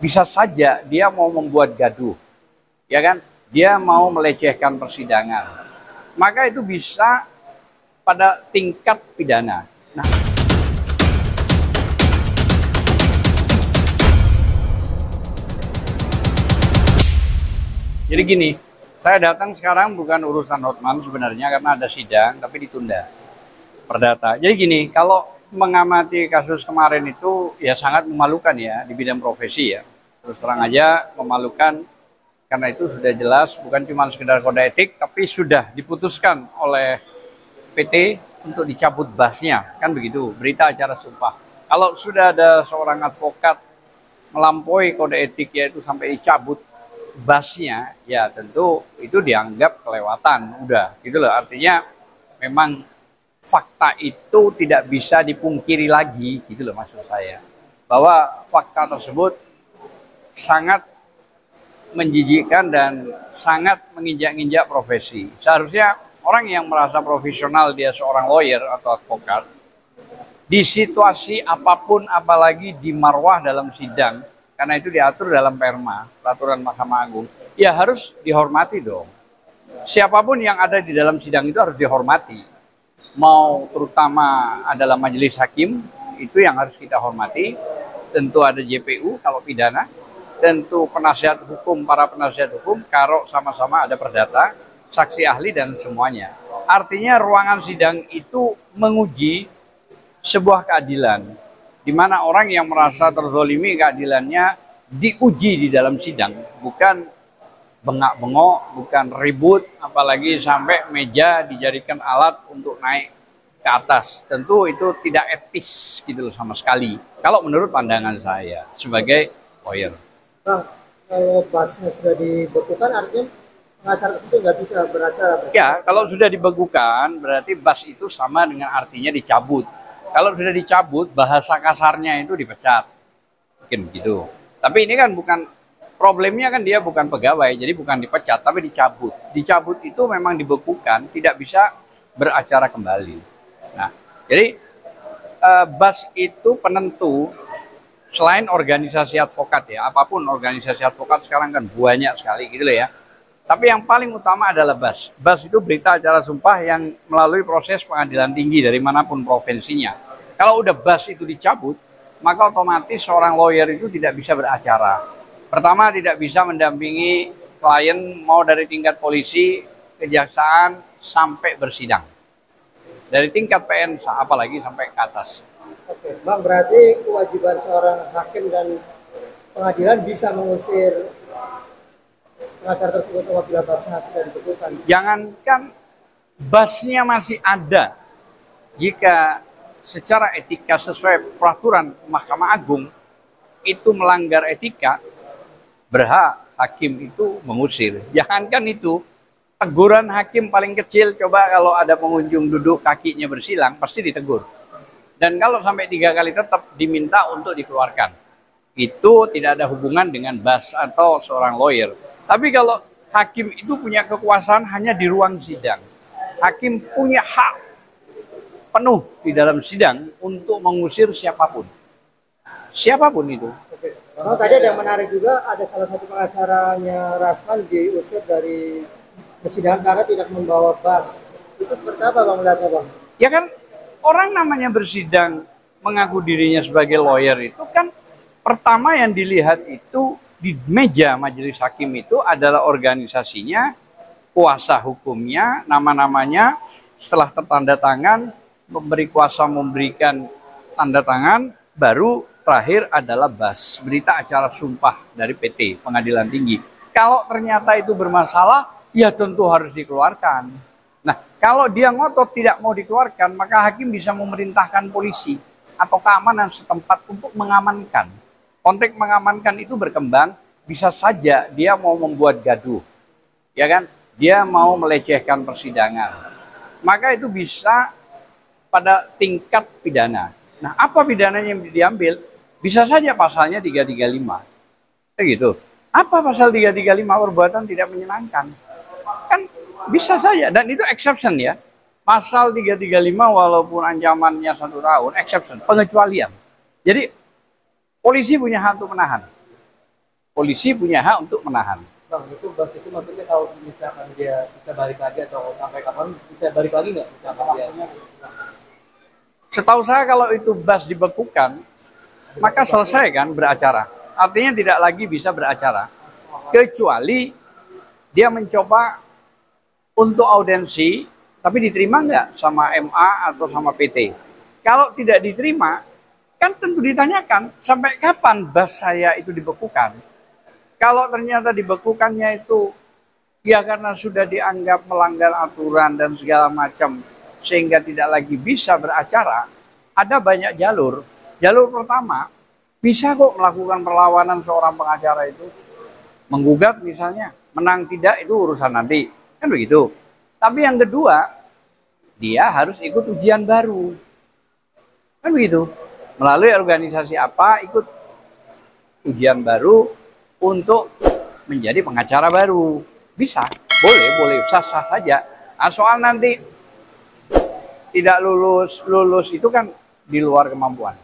bisa saja dia mau membuat gaduh, ya kan? Dia mau melecehkan persidangan. Maka itu bisa pada tingkat pidana. Nah, jadi gini, saya datang sekarang bukan urusan Hotman sebenarnya karena ada sidang, tapi ditunda perdata. Jadi gini, kalau mengamati kasus kemarin itu ya sangat memalukan ya di bidang profesi ya. Terus terang aja memalukan karena itu sudah jelas bukan cuma sekedar kode etik, tapi sudah diputuskan oleh PT untuk dicabut basnya, kan begitu berita acara sumpah. Kalau sudah ada seorang advokat melampaui kode etik yaitu sampai dicabut basnya, ya tentu itu dianggap kelewatan, udah gitu loh. Artinya memang fakta itu tidak bisa dipungkiri lagi, gitu loh maksud saya. Bahwa fakta tersebut sangat menjijikkan dan sangat menginjak-injak profesi. Seharusnya orang yang merasa profesional dia seorang lawyer atau advokat, di situasi apapun apalagi di marwah dalam sidang, karena itu diatur dalam perma, peraturan Mahkamah Agung, ya harus dihormati dong. Siapapun yang ada di dalam sidang itu harus dihormati. Mau terutama adalah majelis hakim, itu yang harus kita hormati. Tentu ada JPU kalau pidana, tentu penasihat hukum, para penasihat hukum, kalau sama-sama ada perdata, saksi ahli dan semuanya. Artinya ruangan sidang itu menguji sebuah keadilan, di mana orang yang merasa terzolimi keadilannya diuji di dalam sidang, bukan bengak-bengok, bukan ribut, apalagi sampai meja dijadikan alat untuk naik ke atas. Tentu itu tidak etis gitu loh sama sekali, kalau menurut pandangan saya sebagai lawyer. Bang, kalau basnya sudah dibekukan artinya pengacara itu nggak bisa beracara. Ya, kalau sudah dibekukan berarti bas itu sama dengan artinya dicabut. Kalau sudah dicabut, bahasa kasarnya itu dipecat. Mungkin begitu. Tapi ini kan bukan, problemnya kan dia bukan pegawai, jadi bukan dipecat, tapi dicabut. Dicabut itu memang dibekukan, tidak bisa beracara kembali. Nah, jadi bas itu penentu, selain organisasi advokat ya, apapun organisasi advokat sekarang kan banyak sekali gitu loh ya. Tapi yang paling utama adalah BAS. BAS itu berita acara sumpah yang melalui proses pengadilan tinggi dari manapun provinsinya. Kalau udah BAS itu dicabut, maka otomatis seorang lawyer itu tidak bisa beracara. Pertama, tidak bisa mendampingi klien mau dari tingkat polisi, kejaksaan, sampai bersidang. Dari tingkat PN, apalagi sampai ke atas. Oke, Bang, berarti kewajiban seorang hakim dan pengadilan bisa mengusir pengacara tersebut apabila basnya sudah dibekukan. Jangankan basnya masih ada, jika secara etika sesuai peraturan Mahkamah Agung itu melanggar etika, berhak hakim itu mengusir. Jangankan itu, teguran hakim paling kecil, coba kalau ada pengunjung duduk kakinya bersilang, pasti ditegur. Dan kalau sampai 3 kali tetap diminta untuk dikeluarkan. Itu tidak ada hubungan dengan bas atau seorang lawyer. Tapi kalau hakim itu punya kekuasaan hanya di ruang sidang. Hakim punya hak penuh di dalam sidang untuk mengusir siapapun. Siapapun itu. Oke. Karena tadi ada yang menarik juga, ada salah satu pengacaranya Rasman diusir dari persidangan karena tidak membawa bas. Itu seperti apa Bang melihatnya Bang? Ya kan orang namanya bersidang mengaku dirinya sebagai lawyer itu kan pertama yang dilihat itu di meja majelis hakim itu adalah organisasinya, kuasa hukumnya, nama-namanya, setelah tertanda tangan, memberi kuasa memberikan tanda tangan, baru terakhir adalah BAS, berita acara sumpah dari PT, Pengadilan Tinggi. Kalau ternyata itu bermasalah, ya tentu harus dikeluarkan. Nah, kalau dia ngotot tidak mau dikeluarkan, maka hakim bisa memerintahkan polisi atau keamanan setempat untuk mengamankan. Konteks mengamankan itu berkembang, bisa saja dia mau membuat gaduh, ya kan? Dia mau melecehkan persidangan. Maka itu bisa pada tingkat pidana. Nah, apa pidananya yang diambil? Bisa saja pasalnya 335. Gitu. Apa pasal 335? Perbuatan tidak menyenangkan. Kan bisa saja, dan itu exception ya. Pasal 335 walaupun ancamannya 1 tahun, exception, pengecualian. Jadi polisi punya hak untuk menahan. polisi punya hak untuk menahan. Bang, itu bas itu maksudnya kalau misalkan dia bisa balik lagi atau sampai kapan bisa balik lagi nggak? Misalkan dia Setahu saya kalau itu bas dibekukan, maka selesai kan beracara. Artinya tidak lagi bisa beracara. Kecuali dia mencoba untuk audensi, tapi diterima nggak sama MA atau sama PT. Kalau tidak diterima, kan tentu ditanyakan, sampai kapan bas saya itu dibekukan. Kalau ternyata dibekukannya itu ya karena sudah dianggap melanggar aturan dan segala macam sehingga tidak lagi bisa beracara, ada banyak jalur. Jalur pertama, bisa kok melakukan perlawanan seorang pengacara itu. Menggugat misalnya, menang tidak itu urusan nanti. Kan begitu. Tapi yang kedua, dia harus ikut ujian baru. Kan begitu. Melalui organisasi apa, ikut ujian baru untuk menjadi pengacara baru. Bisa, boleh, sah-sah saja. Nah, soal nanti tidak lulus itu kan di luar kemampuan.